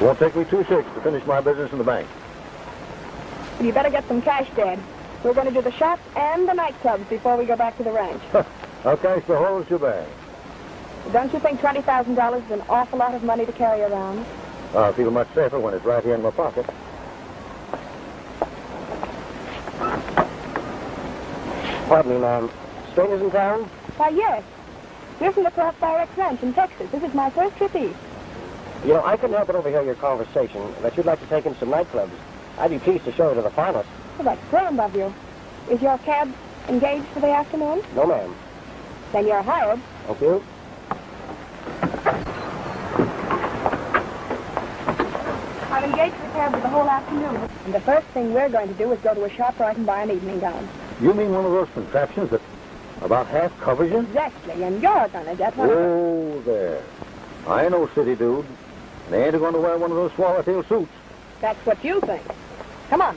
Won't take me 2 shakes to finish my business in the bank. You better get some cash, Dad. We're going to do the shops and the nightclubs before we go back to the ranch. I'll cash the whole shebang. Don't you think $20,000 is an awful lot of money to carry around? I'll feel much safer when it's right here in my pocket. Pardon me, ma'am. Strangers in town? Why, yes. We're from the Cross Direct Ranch in Texas. This is my first trip east. You know, I couldn't help but overhear your conversation that you'd like to take in some nightclubs. I'd be pleased to show you to the finest. Well, that's grand of you. Is your cab engaged for the afternoon? No, ma'am. Then you're hired. Thank you. I've engaged the cab for the whole afternoon. And the first thing we're going to do is go to a shop where I can buy an evening gown. You mean one of those contraptions that about half covers you? Exactly, and you're gonna get one. Oh, there. I know city dude. They ain't going to wear one of those swallowtail suits. That's what you think. Come on.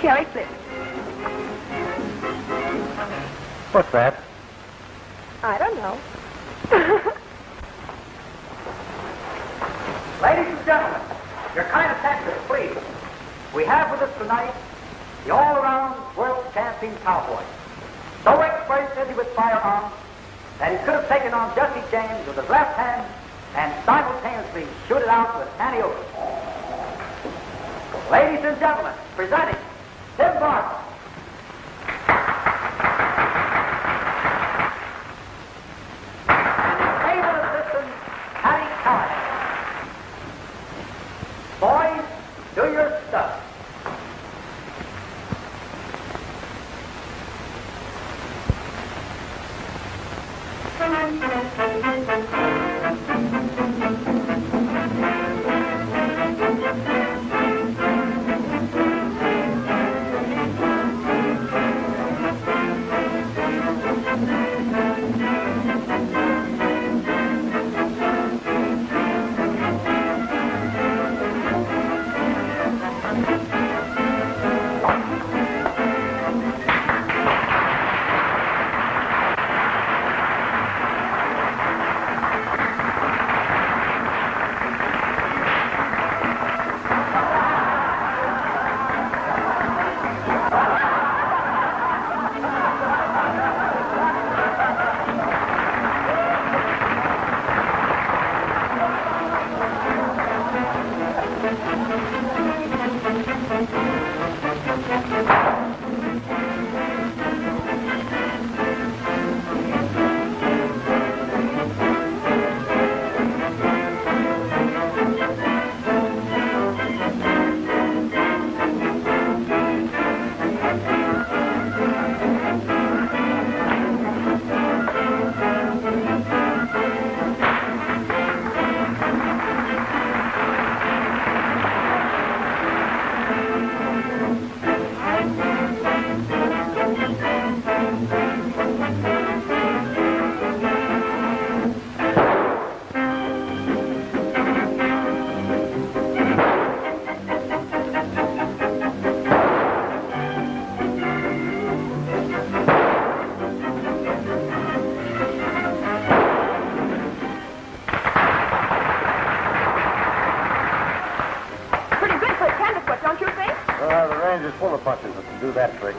Sherry Flip. What's that? I don't know. Ladies and gentlemen, your kind attention, please. We have with us tonight the all-around world champion cowboy. So expert is he with firearms that he could have taken on Jesse James with his left hand and simultaneously shoot it out with Annie Oates. Ladies and gentlemen, presenting Tim McCoy. And naval assistant Patty Callahan. Boys, do your stuff. Is full of punches that can do that trick.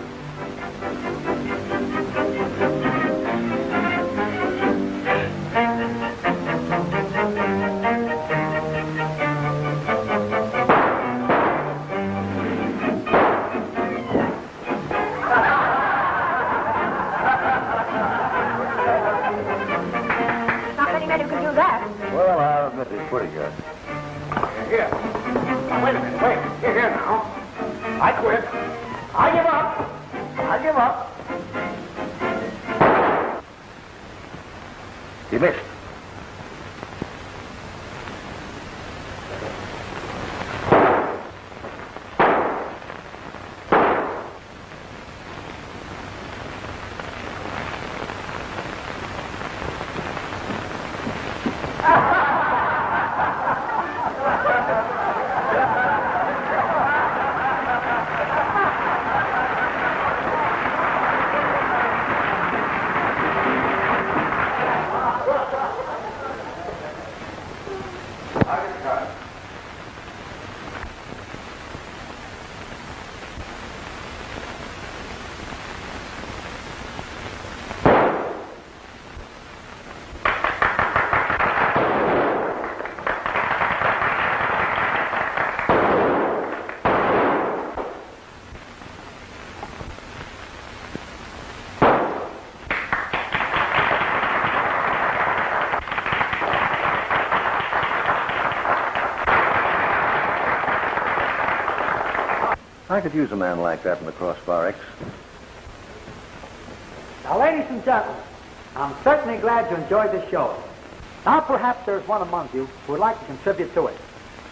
man who can do that. Well, I'll admit he's pretty good. Here. Now, wait a minute. Wait. Here now. I quit. I give up. I give up. He missed. I could use a man like that in the Crossbar X. Now, ladies and gentlemen, I'm certainly glad you enjoyed this show. Now, perhaps there's one among you who would like to contribute to it.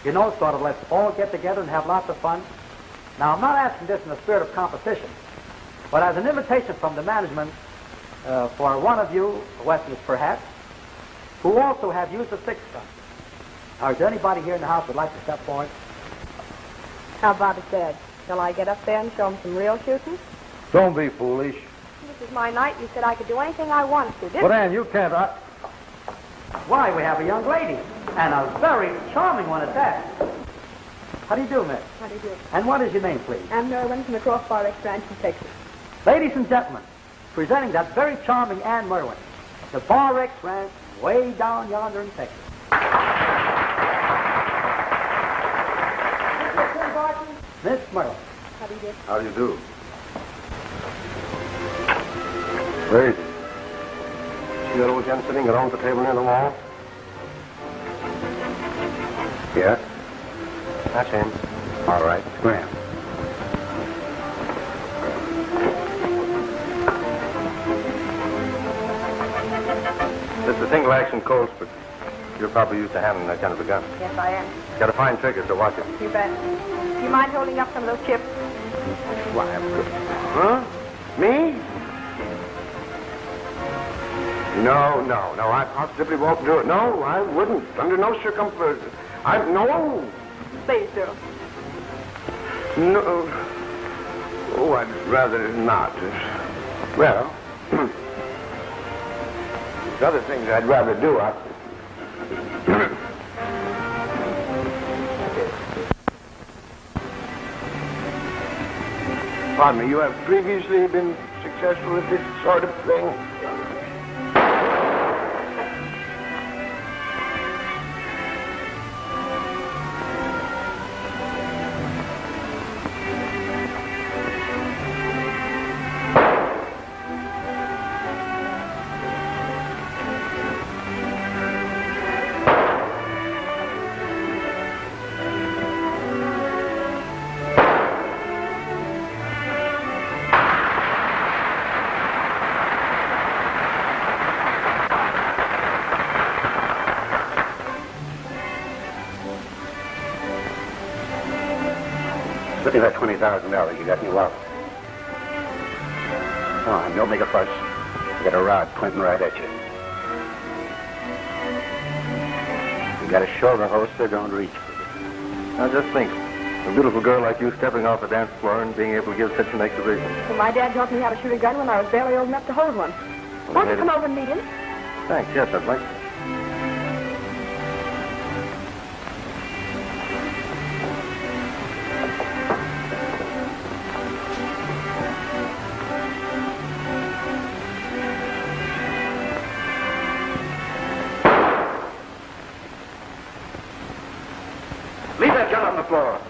You know, sort of let's all get together and have lots of fun. Now, I'm not asking this in the spirit of competition, but as an invitation from the management for one of you, Wesleys perhaps, who also have used a sixth gun. Now, is there anybody here in the house who would like to step forward? How about it, Dad? Shall I get up there and show him some real shooting? Don't be foolish. This is my night. You said I could do anything I wanted to, didn't But, Ann, you can't. Why, we have a young lady, and a very charming one at that. How do you do, miss? How do you do? And what is your name, please? I'm Merwin from the Crossbar X Ranch in Texas. Ladies and gentlemen, presenting that very charming Ann Merwin, the Bar X Ranch way down yonder in Texas. Miss Merwin. How do you do? How do you do? Where is he? See that old gent sitting around the table near the wall? Yeah? That's him. All right. Graham. This is a single-action Colts, but you're probably used to handling that kind of a gun. Yes, I am. Got a fine trigger, so watch it. You bet. Do you mind holding up some of those chips? Why, I'm good. Huh? Me? No. I simply won't do it. No, I wouldn't. Under no circumstances. No. Please do. No. Oh, I'd rather not. Well, there's other things I'd rather do. Pardon me, you have previously been successful at this sort of thing? Look at that $20,000 you got in your wallet. Come on, don't make a fuss. You got a rod pointing right at you. You got a shoulder holster, don't reach for it. Now just think, a beautiful girl like you stepping off the dance floor and being able to give such an exhibition. Well, my dad taught me how to shoot a gun when I was barely old enough to hold one. Won't you come over and meet him? Thanks, yes, I'd like to. Leave that gun on the floor.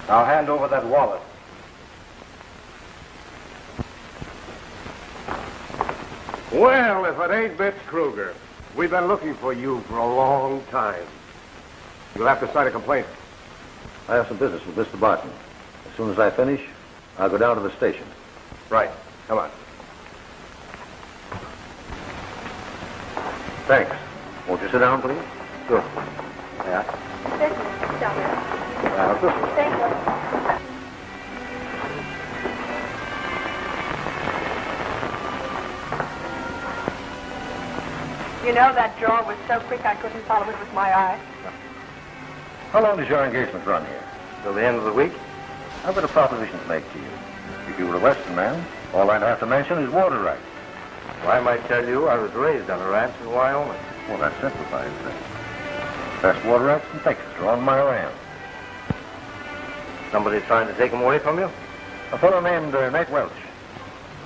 Now hand over that wallet. Well, if it ain't Bitch Kruger. We've been looking for you for a long time. You'll have to sign a complaint. I have some business with Mr. Barton. As soon as I finish, I'll go down to the station. Right. Come on. Thanks. Won't you sit down, please? Sure. Yeah. Thank you. Down there. Thank you. You know, that drawer was so quick I couldn't follow it with my eye. How long does your engagement run here? Till the end of the week? I've got a proposition to make to you. If you were a Western man, all I'd have to mention is water rights. Well, I might tell you I was raised on a ranch in Wyoming. Well, that simplifies things. Best water rights in Texas are on my land. Somebody trying to take them away from you? A fellow named Nate Welch.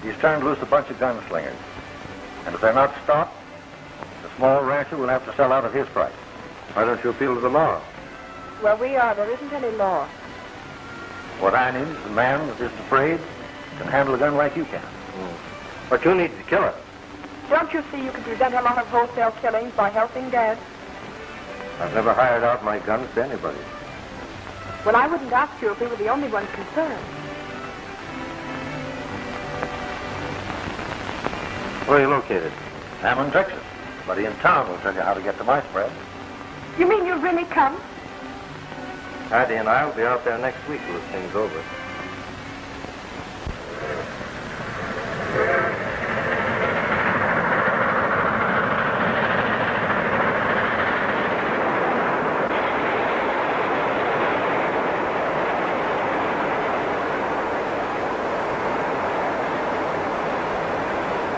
He's turned loose a bunch of gunslingers. And if they're not stopped, the small rancher will have to sell out at his price. Why don't you appeal to the law? Well, we are. There isn't any law. What I need is a man that isn't afraid, can handle a gun like you can. But you need to kill it. Don't you see you could prevent a lot of wholesale killings by helping Dad? I've never hired out my guns to anybody. Well, I wouldn't ask you if we were the only ones concerned. Where are you located? Hammond, Texas. Somebody in town will tell you how to get to my spread. You mean you'll really come? Hattie and I will be out there next week to look things over.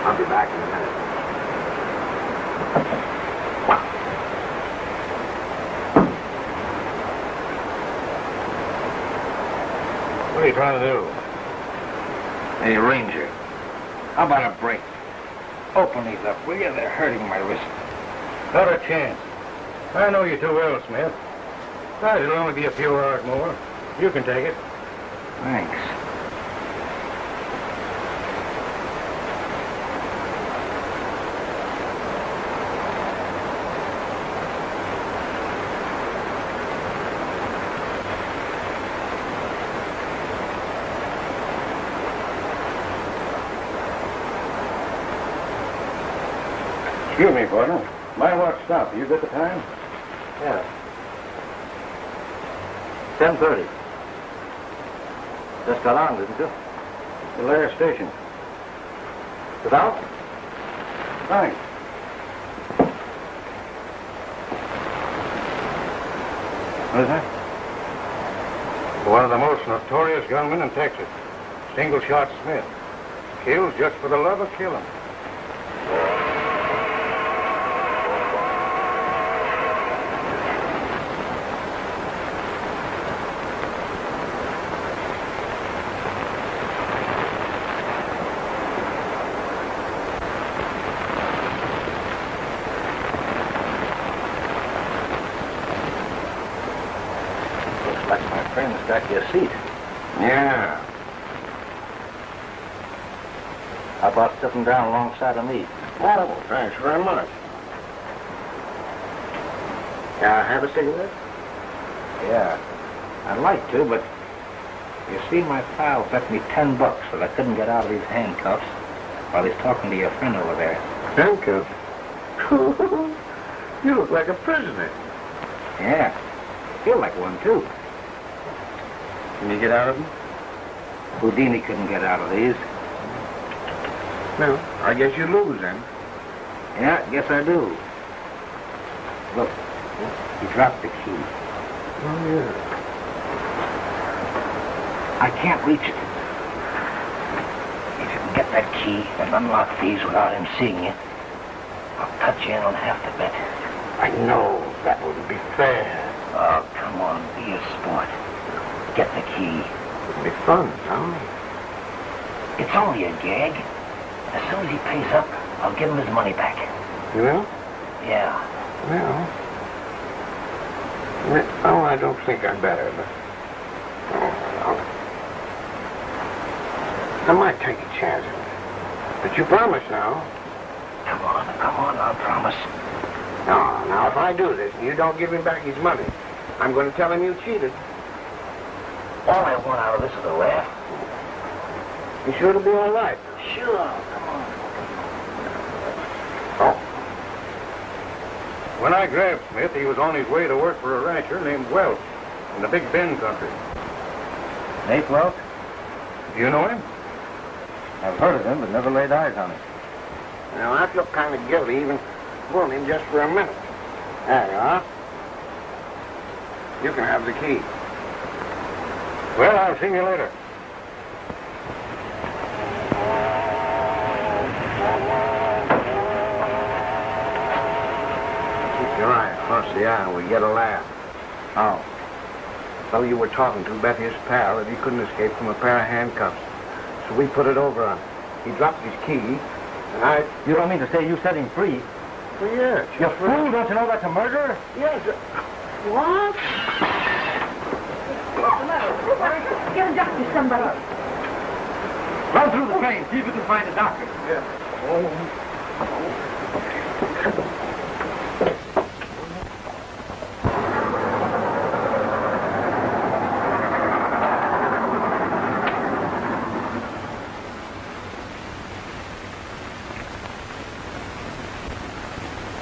I'll be back in a minute. What are you trying to do? Hey, Ranger, how about a break? Open these up, will you? They're hurting my wrist. Not a chance. I know you too well, Smith. Besides, it'll only be a few hours more. You can take it. Thanks. Excuse me, partner. My watch stopped. You get the time? Yeah. 10:30. Just got on, didn't you? The last station. Sit down? Thanks. What is that? One of the most notorious gunmen in Texas. Single shot Smith. Kills just for the love of killing. Got your seat. Yeah. How about sitting down alongside of me? Oh, thanks very much. Have a cigarette? Yeah. I'd like to, but you see, my pal bet me $10 that I couldn't get out of these handcuffs while he's talking to your friend over there. Handcuffs? You look like a prisoner. Yeah. Feel like one, too. Can you get out of them? Houdini couldn't get out of these. No. I guess you lose then. Yeah, guess I do. Look, he dropped the key. Oh, yeah. I can't reach it. If you can get that key and unlock these without him seeing you, I'll touch you in on half the bet. I know that wouldn't be fair. Oh, come on, be a sport. Get the key. It'd be fun, huh? It's only a gag. As soon as he pays up, I'll give him his money back. You will? Yeah. Well, I don't think I'd better, but... Oh, I might take a chance. But you promise now. come on, I'll promise. No, now, if I do this and you don't give him back his money, I'm going to tell him you cheated. All I want out of this is a laugh. You sure it'll be all right? Sure, come on. Oh. When I grabbed Smith, he was on his way to work for a rancher named Welch in the Big Bend country. Nate Welch? Do you know him? I've heard of him, but never laid eyes on him. Now, I feel kind of guilty even fooling him just for a minute. There you are. You can have the key. Well, I'll see you later. Keep your eye across the aisle. We get a laugh. Oh. The fellow you were talking to bet his pal that he couldn't escape from a pair of handcuffs. So we put it over on him. He dropped his key, and I... You don't mean to say you set him free? Well, yeah. You fool, don't you know that's a murder? Yes. What? What's the matter? Get a doctor, somebody. Run through the train, see if you can find a doctor.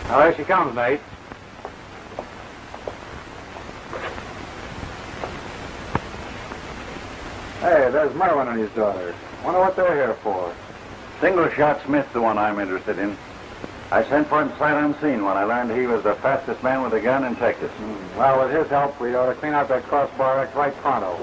Now, there she comes, Nate. Hey, there's Merwin and his daughter. Wonder what they're here for. Single Shot Smith's the one I'm interested in. I sent for him sight unseen when I learned he was the fastest man with a gun in Texas. Well, with his help, we ought to clean out that crossbar act right pronto.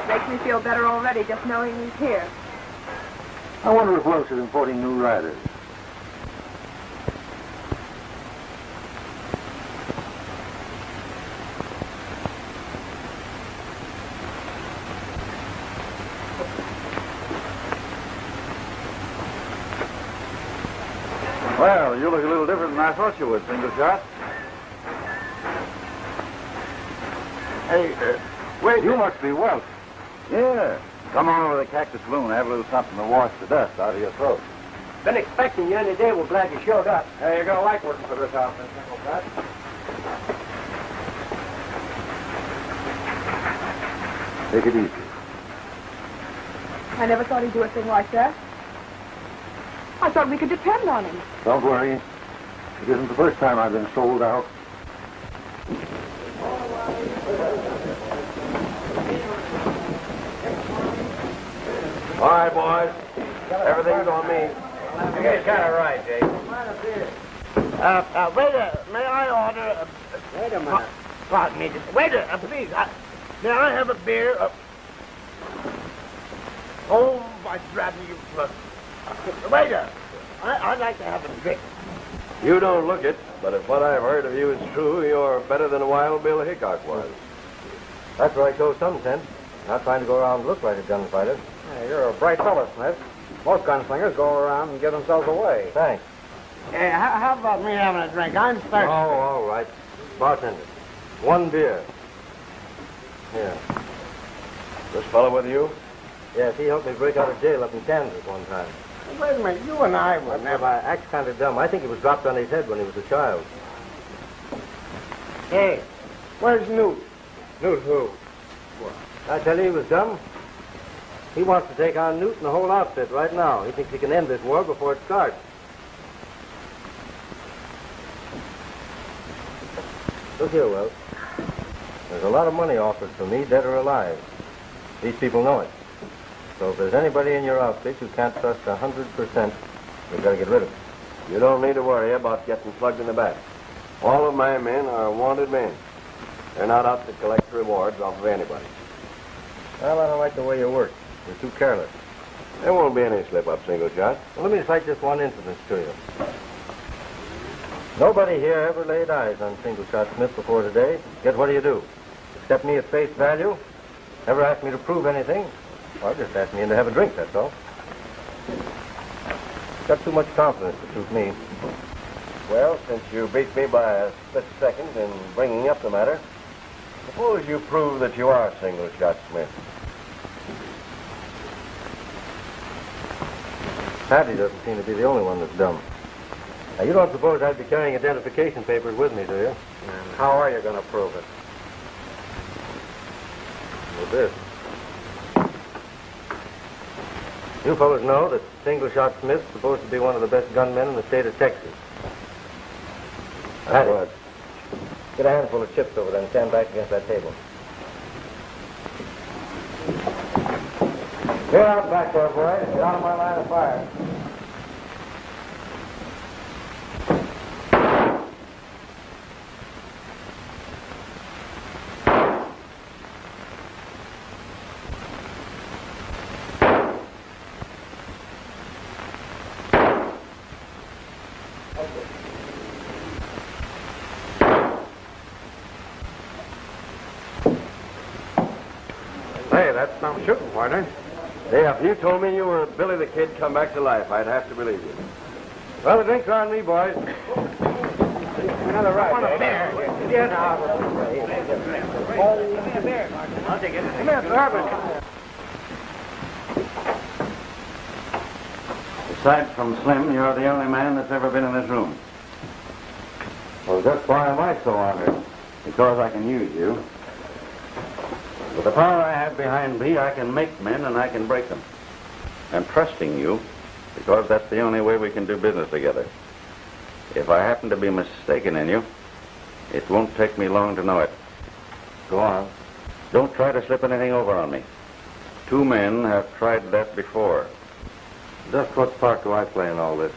Makes me feel better already just knowing he's here. I wonder if Welch is importing new riders. Well, you look a little different than I thought you would, Single Shot. Hey, wait. You must be Welch. Yeah. Come on over to the Cactus Saloon. Have a little something to wash the dust out of your throat. Been expecting you any day. We're glad you showed up. Hey, you're going to like working for this outfit, Single Shot. Take it easy. I never thought he'd do a thing like that. I thought we could depend on him. Don't worry. It isn't the first time I've been sold out. All right, boys. Everything's on me. You get kind of right, Jake. Waiter, may I order Wait a minute. Pardon me. Waiter, please. May I have a beer? Oh, my brother, you... Waiter, I'd like to have a drink. You don't look it, but if what I've heard of you is true, you're better than Wild Bill Hickok was. That's where I show some sense. Not trying to go around and look like a gunfighter. Hey, you're a bright fellow, Smith. Most gunslingers go around and give themselves away. Thanks. Hey, how about me having a drink? I'm thirsty. Oh, all right. Bartender, 1 beer. Here. This fellow with you? Yes, he helped me break out of jail up in Kansas one time. Wait a minute. You and I were never... I act's kind of dumb. I think he was dropped on his head when he was a child. Hey, where's Newt? Newt who? I tell you, he was dumb. He wants to take on Newt and the whole outfit right now. He thinks he can end this war before it starts. Look here, Welch. There's a lot of money offered for me, dead or alive. These people know it. So if there's anybody in your outfit you can't trust 100%, you've got to get rid of them. You don't need to worry about getting plugged in the back. All of my men are wanted men. They're not out to collect rewards off of anybody. Well, I don't like the way you work. You're too careless. There won't be any slip-up, Single Shot. Well, let me cite just one incident to you. Nobody here ever laid eyes on Single Shot Smith before today. Yet what do? Accept me at face value? Never asked me to prove anything? Well, just asked me in to have a drink, that's all. Got too much confidence to suit me. Well, since you beat me by a split second in bringing up the matter, suppose you prove that you are Single Shot Smith. Patty doesn't seem to be the only one that's dumb. Now, you don't suppose I'd be carrying identification papers with me, do you? And how are you going to prove it? With this. You fellows know that Single Shot Smith's supposed to be one of the best gunmen in the state of Texas. Patty, get a handful of chips over there and stand back against that table. Get out back there, boys. Get out of my line of fire. Hey, that's some shooting, partner. Yeah, if you told me you were Billy the Kid come back to life, I'd have to believe you. Well, the drinks are on me, boys. Another ride. I want a beer. Yeah, now. Give me a beer, partner. I'll take it. Give me a bourbon. Aside from Slim, you're the only man that's ever been in this room. Well, just why am I so honored? Because I can use you. With the power I have behind me, I can make men and I can break them. I'm trusting you because that's the only way we can do business together. If I happen to be mistaken in you, it won't take me long to know it. Go on. Don't try to slip anything over on me. 2 men have tried that before. Just what part do I play in all this?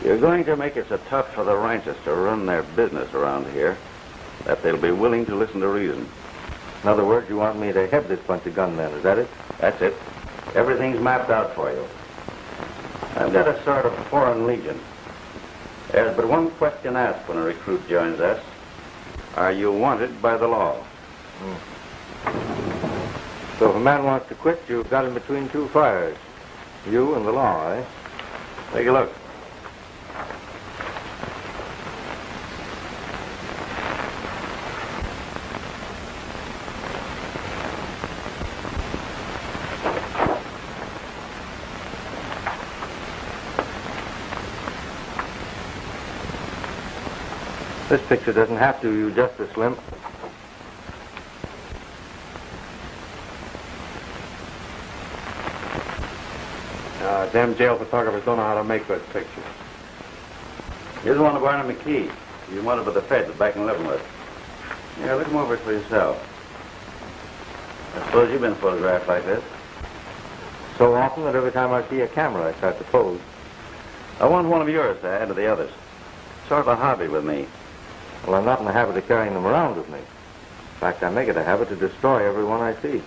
You're going to make it so tough for the ranchers to run their business around here that they'll be willing to listen to reason. In other words, you want me to head this bunch of gunmen, is that it? That's it. Everything's mapped out for you. I've got a sort of foreign legion. There's but one question asked when a recruit joins us. Are you wanted by the law? So if a man wants to quit, you've got him between 2 fires. You and the law, eh? Take a look. This picture doesn't have to do you justice, Slim. Them jail photographers don't know how to make good pictures. Here's one of Barnum McKee. He's wanted by the feds back in Leavenworth. Yeah, look him over for yourself. I suppose you've been photographed like this. So often that every time I see a camera, I start to pose. I want one of yours to add to the others. Sort of a hobby with me. Well, I'm not in the habit of carrying them around with me. In fact, I make it a habit to destroy every one I see.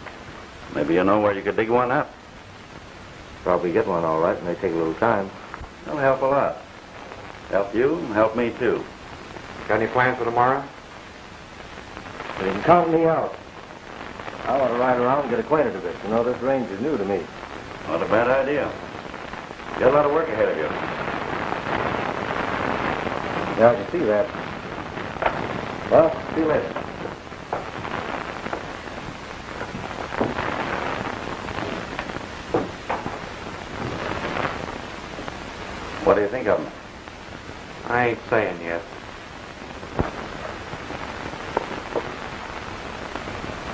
Maybe you know where you could dig one up. Probably get one all right, and they take a little time. That'll help a lot. Help you, and help me, too. Got any plans for tomorrow? You can count me out. I want to ride around and get acquainted a bit. You know, this range is new to me. Not a bad idea. You got a lot of work ahead of you. Yeah, I can see that. Well, see you later. What do you think of them? I ain't saying yet.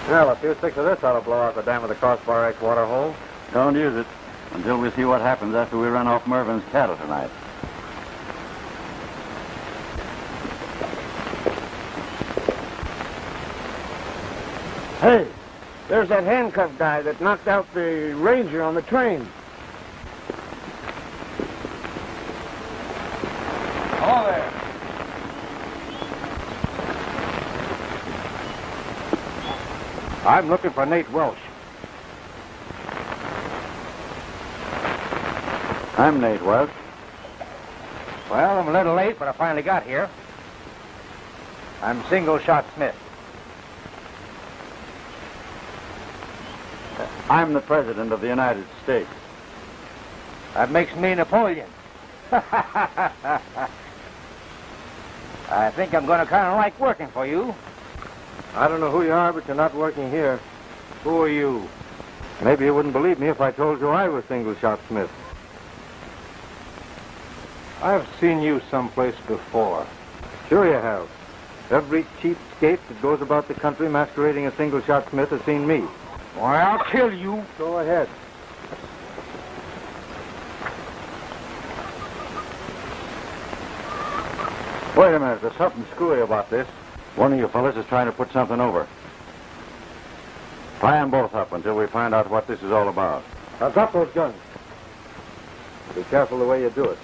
Well, a few sticks of this ought to blow out the dam of the Crossbar X water hole. Don't use it until we see what happens after we run off Mervin's cattle tonight. Hey, there's that handcuffed guy that knocked out the ranger on the train. Hello there. I'm looking for Nate Welsh. I'm Nate Welsh. Well, I'm a little late, but I finally got here. I'm Single Shot Smith. I'm the President of the United States. That makes me Napoleon. I think I'm going to kind of like working for you. I don't know who you are, but you're not working here. Who are you? Maybe you wouldn't believe me if I told you I was Single Shot Smith. I've seen you someplace before. Sure you have. Every cheapskate that goes about the country masquerading as Single Shot Smith has seen me. Why, I'll kill you. Go ahead. Wait a minute. There's something screwy about this. One of you fellas is trying to put something over. Tie them both up until we find out what this is all about. Now drop those guns. Be careful the way you do it.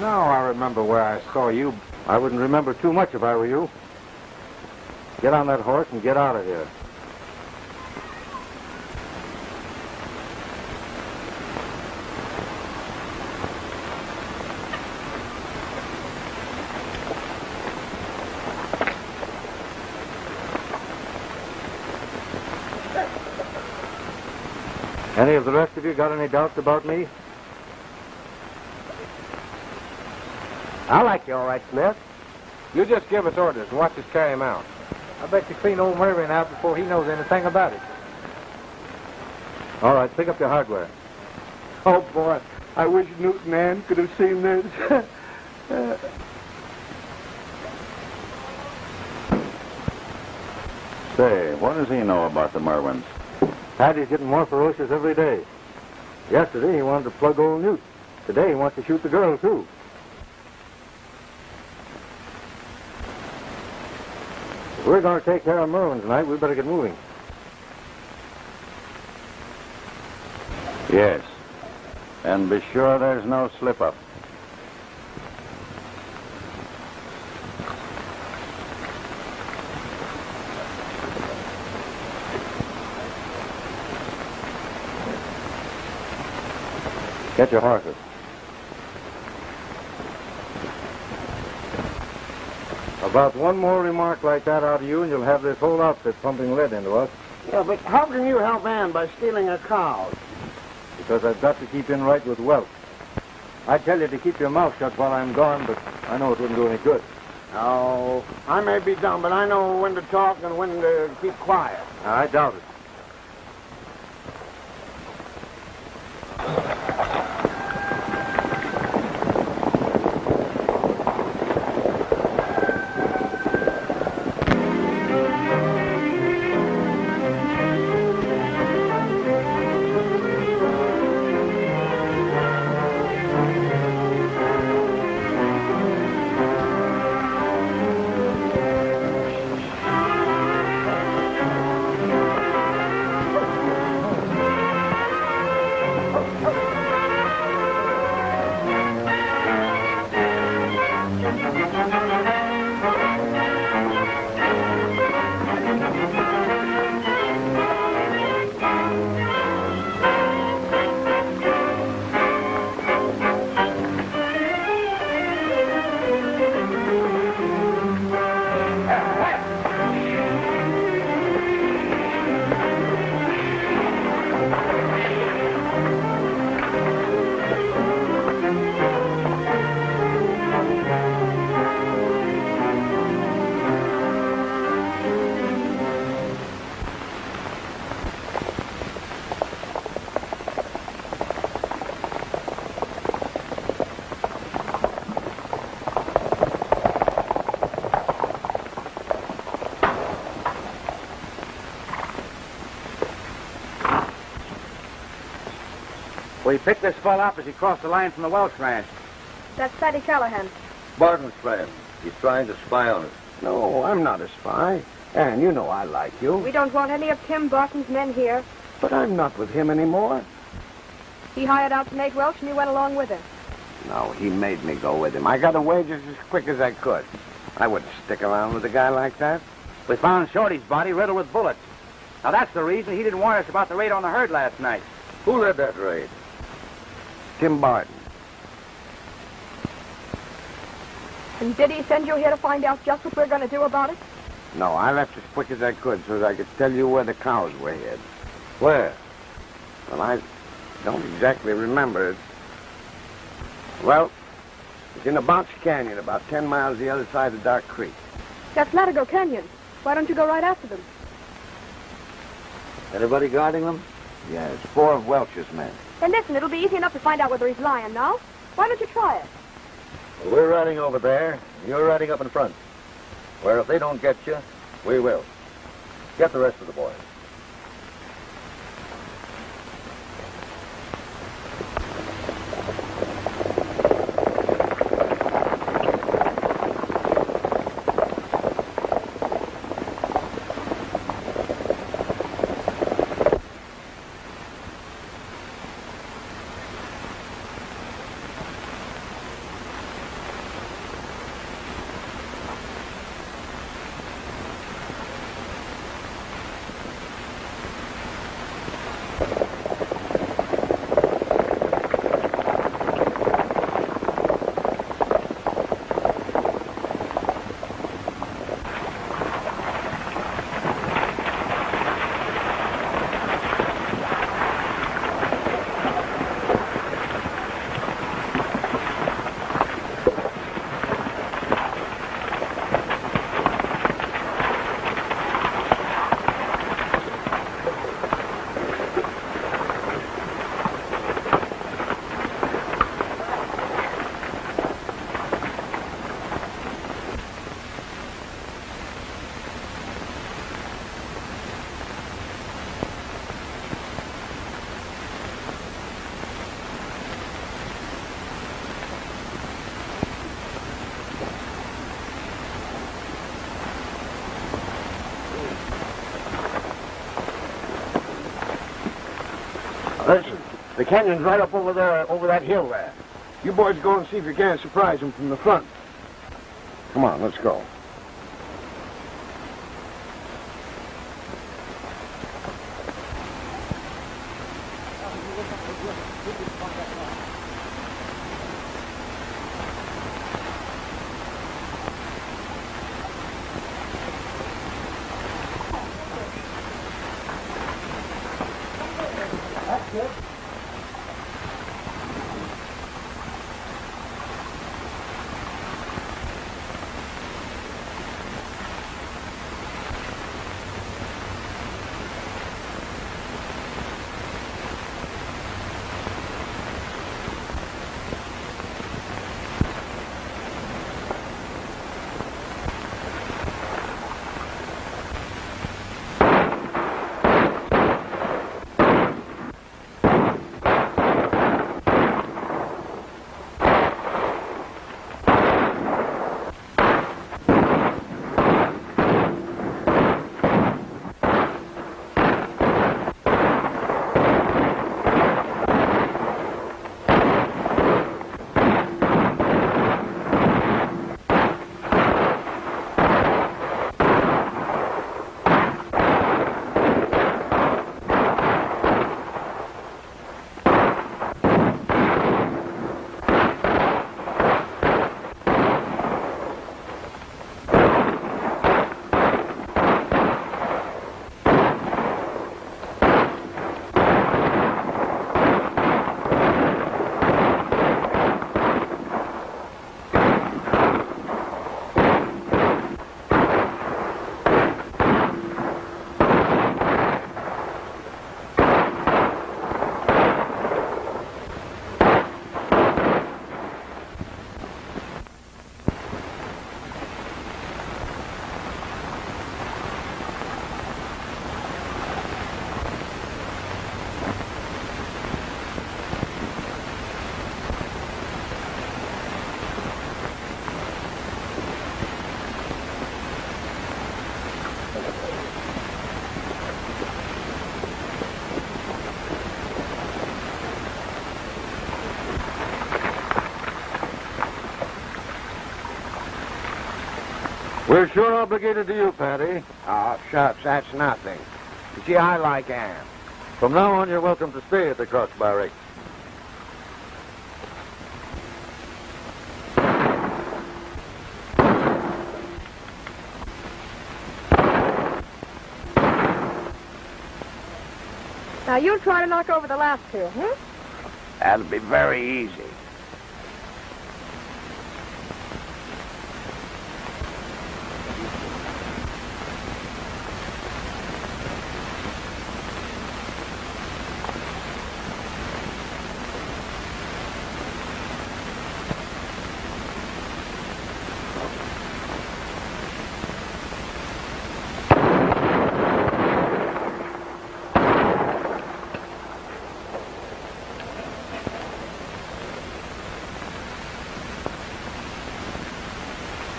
Now I remember where I saw you. I wouldn't remember too much if I were you. Get on that horse and get out of here. Any of the rest of you got any doubts about me? I like you all right, Smith. You just give us orders and watch us carry him out. I bet you clean old Mervyn out before he knows anything about it. All right, pick up your hardware. Oh, boy. I wish Newton Ann could have seen this. Say, what does he know about the Merwins? Paddy's getting more ferocious every day. Yesterday he wanted to plug old Newt. Today he wants to shoot the girl, too. If we're going to take care of Merwin tonight, we better get moving. Yes. And be sure there's no slip-up. Get your horses. About one more remark like that out of you, and you'll have this whole outfit pumping lead into us. Yeah, but how can you help Ann by stealing her cows? Because I've got to keep in right with wealth. I tell you to keep your mouth shut while I'm gone, but I know it wouldn't do any good. Oh, I may be dumb, but I know when to talk and when to keep quiet. I doubt it. We picked this fellow up as he crossed the line from the Welch ranch. That's Fatty Callahan. Barton's friend. He's trying to spy on us. No, I'm not a spy. Ann, you know I like you. We don't want any of Tim Barton's men here. But I'm not with him anymore. He hired out to Nate Welch and you went along with him. No, he made me go with him. I got away just as quick as I could. I wouldn't stick around with a guy like that. We found Shorty's body riddled with bullets. Now, that's the reason he didn't warn us about the raid on the herd last night. Who led that raid? Tim Barton. And did he send you here to find out just what we're going to do about it? No, I left as quick as I could so that I could tell you where the cows were hid. Where? Well, I don't exactly remember it. Well, It's in a box canyon about 10 miles the other side of Dark Creek. That's Latigo Canyon. Why don't you go right after them? Anybody guarding them? Yeah, it's 4 of Welch's men. Then listen, it'll be easy enough to find out whether he's lying now. Why don't you try it? Well, we're riding over there, and you're riding up in front. Where if they don't get you, we will. Get the rest of the boys. Listen, the canyon's right up over there, over that hill there. You boys go and see if you can't surprise them from the front. Come on, let's go. We're sure obligated to you, Patty. Oh, shucks, that's nothing. You see, I like Ann. From now on, you're welcome to stay at the Cross Barracks. Now, you try to knock over the last two, hmm? That'll be very easy.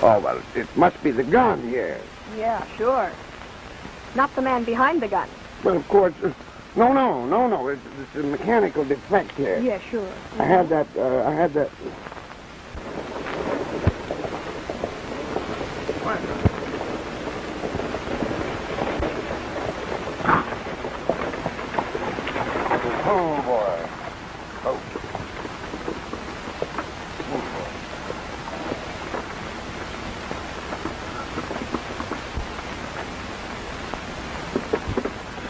Oh, well, it must be the gun, yes. Yeah, sure. Not the man behind the gun. Well, of course. No. It's a mechanical defect here. Yeah, sure. I had that. Oh, boy. Oh.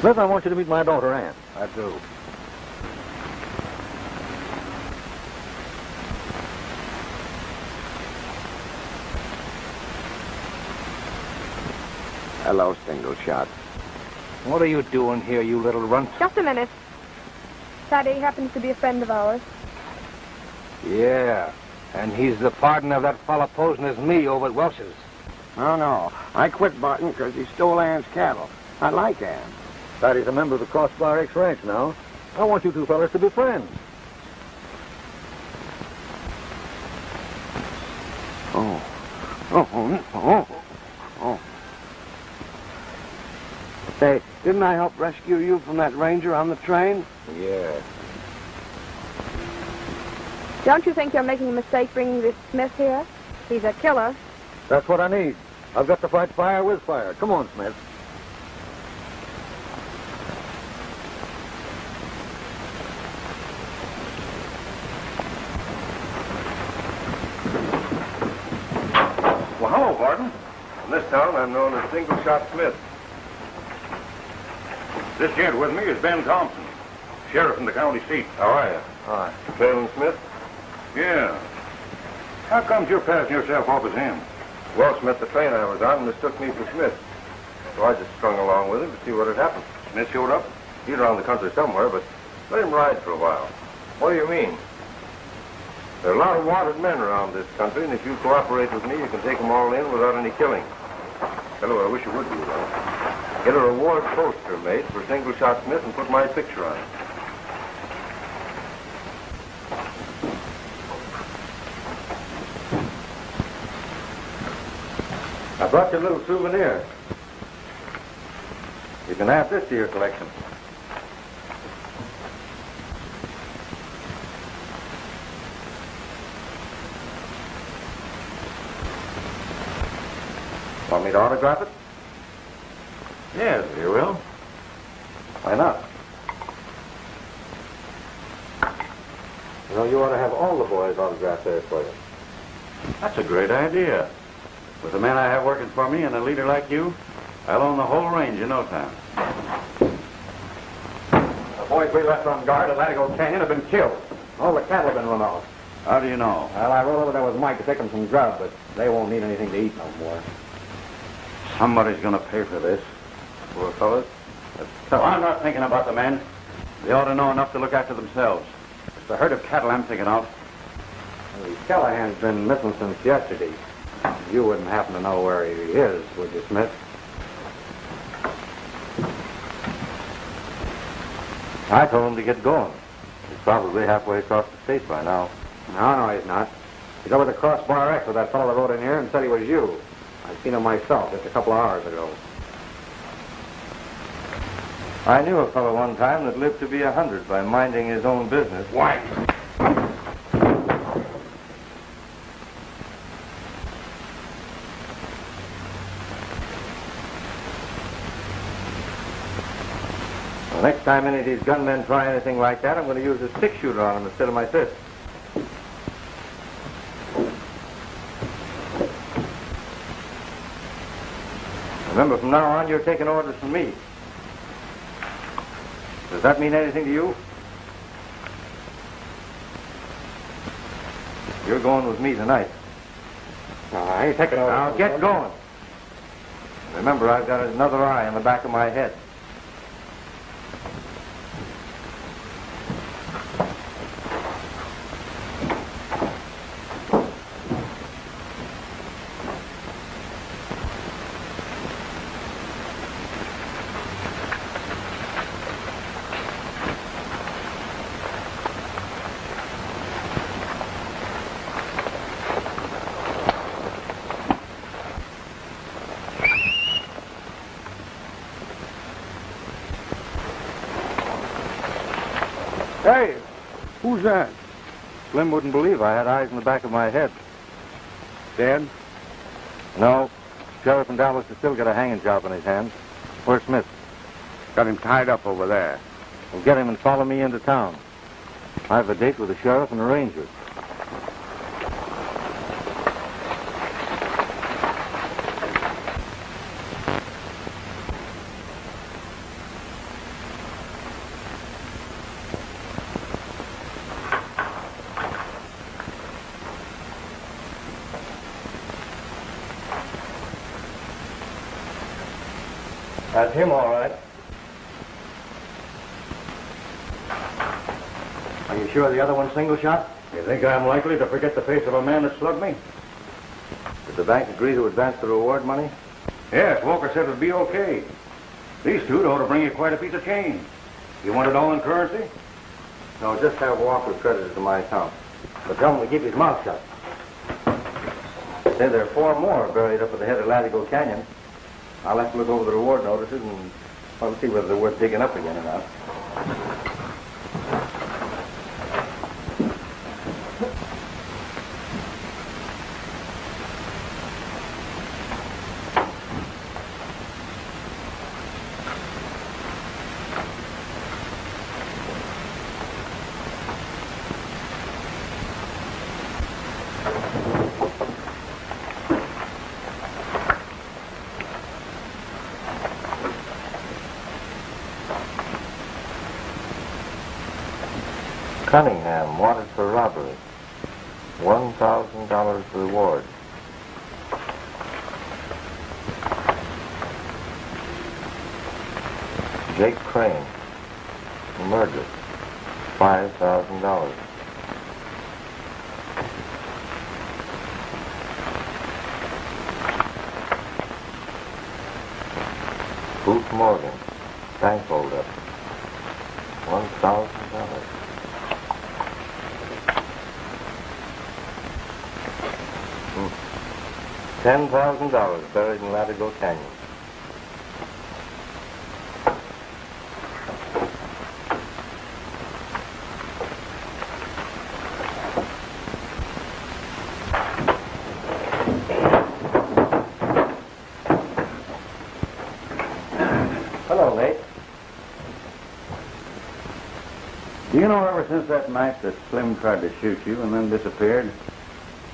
Smith, I want you to meet my daughter, Ann. I do. Hello, single shot. What are you doing here, you little runt? Just a minute. Fatty happens to be a friend of ours. Yeah, and he's the partner of that fella posing as me over at Welch's. No. I quit Barton because he stole Ann's cattle. I like Ann. Fatty's a member of the Crossbar X Ranch now. I want you two fellas to be friends. Oh. Say, didn't I help rescue you from that ranger on the train? Yeah. Don't you think you're making a mistake bringing this Smith here? He's a killer. That's what I need. I've got to fight fire with fire. Come on, Smith. Well, hello, Barton. In this town, I'm known as Single Shot Smith. This gent with me is Ben Thompson, sheriff in the county seat. How are you? Hi. Phelan Smith? Yeah. How comes you're passing yourself off as him? Well, Smith, the train I was on mistook me for Smith. So I just strung along with him to see what had happened. Smith showed up? He's around the country somewhere, but let him ride for a while. What do you mean? There are a lot of wanted men around this country, and if you cooperate with me, you can take them all in without any killing. Tell you what, I wish you would do, though. Get a reward poster made for Single Shot Smith and put my picture on it. I brought you a little souvenir. You can add this to your collection. Want me to autograph it? Yes, you will. Why not? You know, you ought to have all the boys autograph there for you. That's a great idea. With the man I have working for me and a leader like you, I'll own the whole range in no time. The boys we left on guard at Latigo Canyon have been killed. All the cattle have been run off. How do you know? Well, I rode over there with Mike to take them some grub, but they won't need anything to eat no more. Somebody's going to pay for this. Poor fellas. So I'm not thinking about the men. They ought to know enough to look after themselves. It's the herd of cattle I'm thinking of. Well, Callahan's been missing since yesterday. You wouldn't happen to know where he is, would you, Smith? I told him to get going. He's probably halfway across the state by now. No, he's not. He's over the Crossbar X with that fellow that rode in here and said he was you. I seen him myself just a couple of hours ago. I knew a fellow one time that lived to be 100 by minding his own business. Why? The next time any of these gunmen try anything like that, I'm going to use a six-shooter on them instead of my fist. Remember, from now on, you're taking orders from me. Does that mean anything to you? You're going with me tonight. No, I ain't taking orders. Now, get going. Remember, I've got another eye on the back of my head. Hey, who's that? Slim wouldn't believe I had eyes in the back of my head. Dead? No. Sheriff in Dallas has still got a hanging job on his hands. Where's Smith? Got him tied up over there. Well, get him and follow me into town. I have a date with the sheriff and the ranger. That's him, all right. Are you sure the other one's single shot? You think I'm likely to forget the face of a man that slugged me? Did the bank agree to advance the reward money? Yes, Walker said it would be okay. These two ought to bring you quite a piece of change. You want it all in currency? No, just have Walker credited to my account. But tell him to keep his mouth shut. Say there are 4 more buried up at the head of Latigo Canyon. I'll have to look over the reward notices and I'll see whether they're worth digging up again or not. Cunningham, wanted for robbery. $1,000 reward. Jake Crane, murder. $5,000. Booth Morgan, bank holdup. $1,000. $10,000 buried in Latigo Canyon. Hello, Nate. Do you know, ever since that night that Slim tried to shoot you and then disappeared,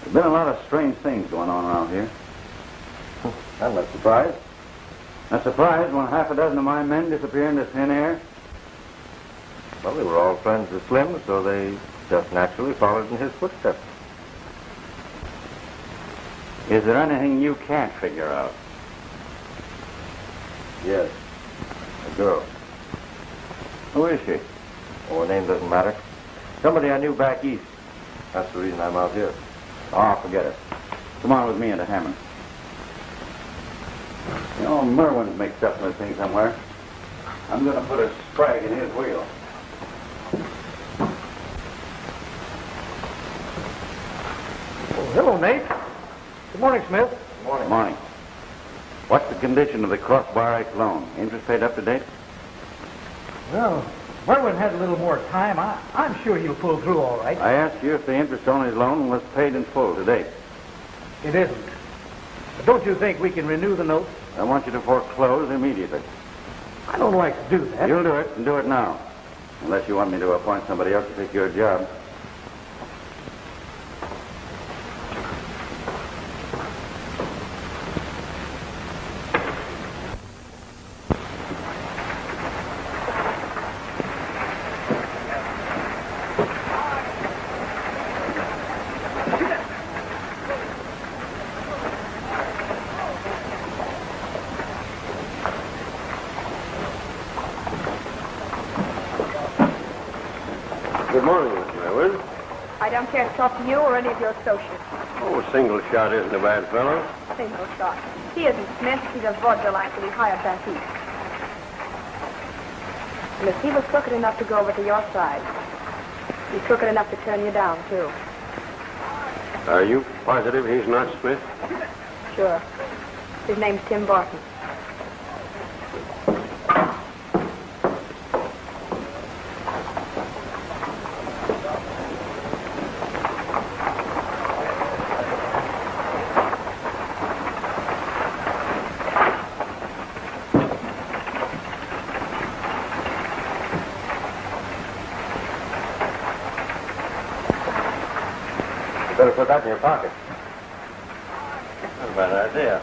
there's been a lot of strange things going on around here. I'm not surprised. Not surprised when half a dozen of my men disappear into thin air? Well, they were all friends of Slim, so they just naturally followed in his footsteps. Is there anything you can't figure out? Yes. A girl. Who is she? Oh, her name doesn't matter. Somebody I knew back east. That's the reason I'm out here. Oh, forget it. Come on with me into Hammond. You know, Merwin's mixed up in this thing somewhere. I'm going to put a sprag in his wheel. Oh, hello, Nate. Good morning, Smith. Good morning. Morning. What's the condition of the Crossbar Act loan? Interest paid up to date? Well, Merwin had a little more time. I'm sure he'll pull through all right. I asked you if the interest on his loan was paid in full to date. It isn't. But don't you think we can renew the note? I want you to foreclose immediately. I don't like to do that. You'll do it, and do it now. Unless you want me to appoint somebody else to take your job. Good morning, Miss Merwin. I don't care to talk to you or any of your associates. Oh, single shot isn't a bad fellow. Single shot. He isn't Smith. He's a vaudeville actor we hired back east. And if he was crooked enough to go over to your side, he's crooked enough to turn you down, too. Are you positive he's not Smith? Sure. His name's Tim Barton. Better put that in your pocket. That's a bad idea.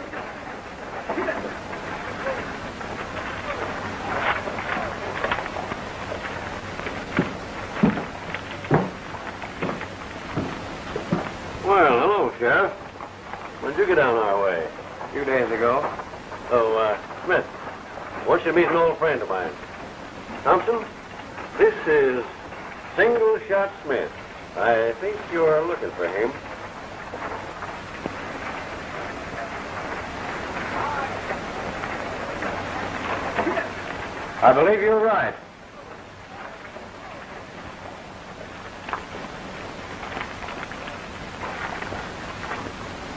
Well, hello, Sheriff. When did you get down our way? A few days ago. Oh, Smith, I want you to meet an old friend of mine. Thompson, this is Single Shot Smith. I think you are looking for him. I believe you're right.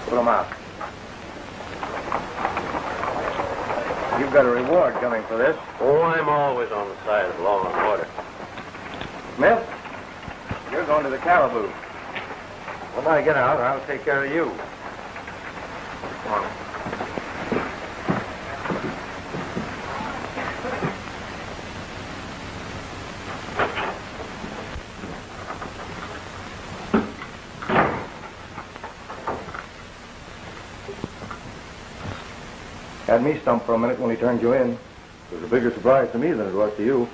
Put him out. You've got a reward coming for this. Oh, I'm always on the side of law and order. Smith, you're going to the Caribou. When I get out, I'll take care of you. Come on. Had me stumped for a minute when he turned you in. It was a bigger surprise to me than it was to you.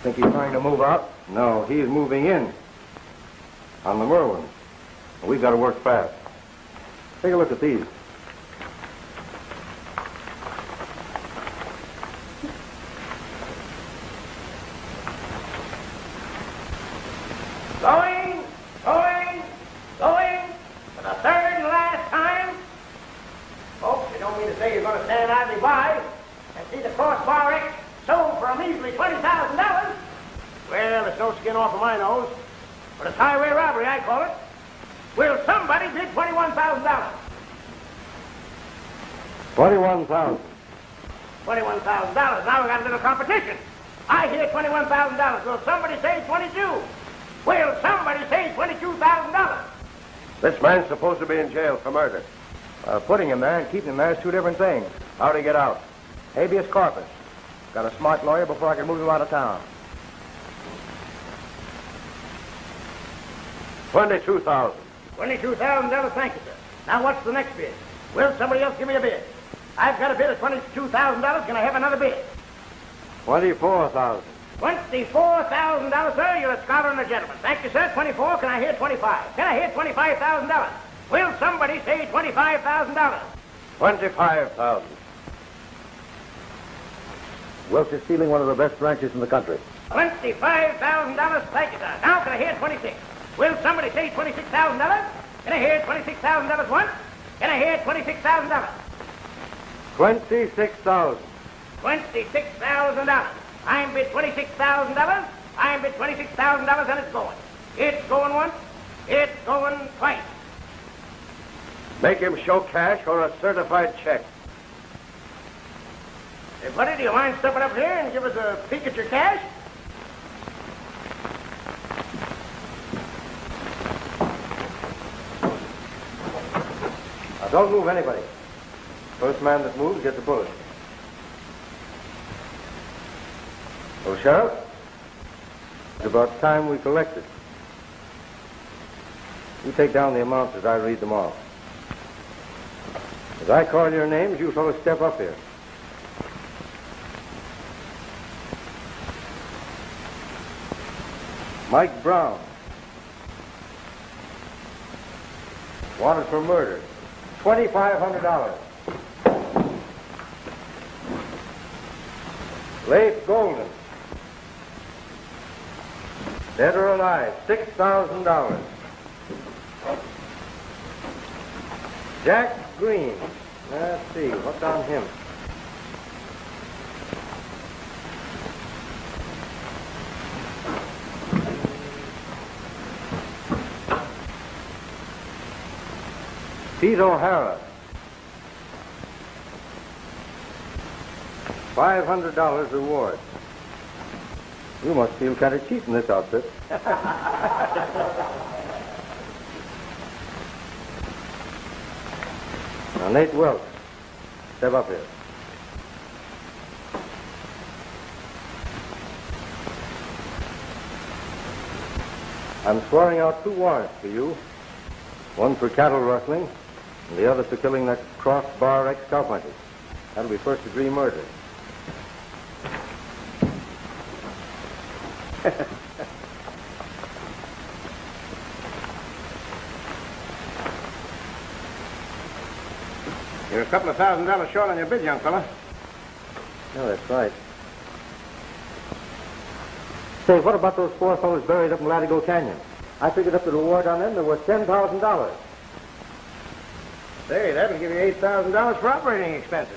Think he's trying to move out? No, he's moving in. On the Merwin. We've got to work fast. Take a look at these. Going for the third and last time. Folks, you don't mean to say you're going to stand idly by and see the crossbar X sold for a measly $20,000? Well, there's no skin off of my nose, but it's highway robbery, I call it. Will somebody bid $21,000? $21,000. $21,000. Now we got a little competition. I hear $21,000. Will somebody say 22? Will somebody say $22,000? This man's supposed to be in jail for murder. Putting him there and keeping him there is two different things. How'd he get out? Habeas corpus. Got a smart lawyer before I can move him out of town. $22,000. $22,000, thank you, sir. Now what's the next bid? Will somebody else give me a bid? I've got a bid of $22,000. Can I have another bid? $24,000. $24,000, sir. You're a scholar and a gentleman. Thank you, sir. 24. Can I hear 25? Can I hear $25,000? Will somebody say $25,000? $25,000. Welch is stealing one of the best ranches in the country. $25,000, thank you, sir. Now can I hear 26? Will somebody say $26,000? Can I hear $26,000 once? Can I hear $26,000? $26,000. $26,000. I'm bid $26,000. I'm bid $26,000 and it's going. It's going once. It's going twice. Make him show cash or a certified check. Hey, buddy, do you mind stepping up here and give us a peek at your cash? Now, don't move anybody. First man that moves gets a bullet. Well, Sheriff, it's about time we collected. You take down the amounts as I read them off. As I call your names, you fellows step up here. Mike Brown. Wanted for murder. $2,500. Leif Golden. Dead or alive, $6,000. Jack Green. Let's see, what's on him? Pete O'Hara. $500 reward. You must feel kind of cheap in this outfit. Now, Nate Welch, step up here. I'm swearing out 2 warrants for you. One for cattle rustling, and the other for killing that crossbar ex-cowpuncher. That'll be first-degree murder. You're a couple of $1,000 short on your bid, young fella. Yeah, that's right. Say, what about those 4 fellas buried up in Latigo Canyon? I figured up the reward on them. There was $10,000. Say, that'll give you $8,000 for operating expenses.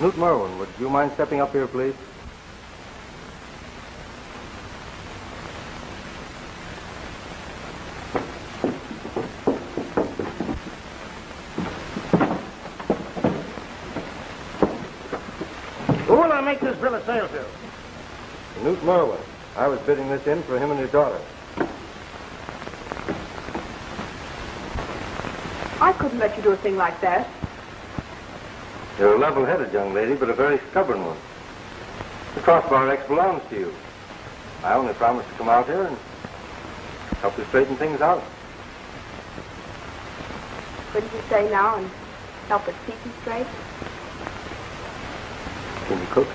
Newt Merwin, would you mind stepping up here, please? Who will I make this bill of sale to? Newt Merwin. I was bidding this in for him and his daughter. I couldn't let you do a thing like that. You're a level-headed young lady, but a very stubborn one. The crossbar X belongs to you. I only promised to come out here and help you straighten things out. Couldn't you stay now and help us keep them straight? Can you cook?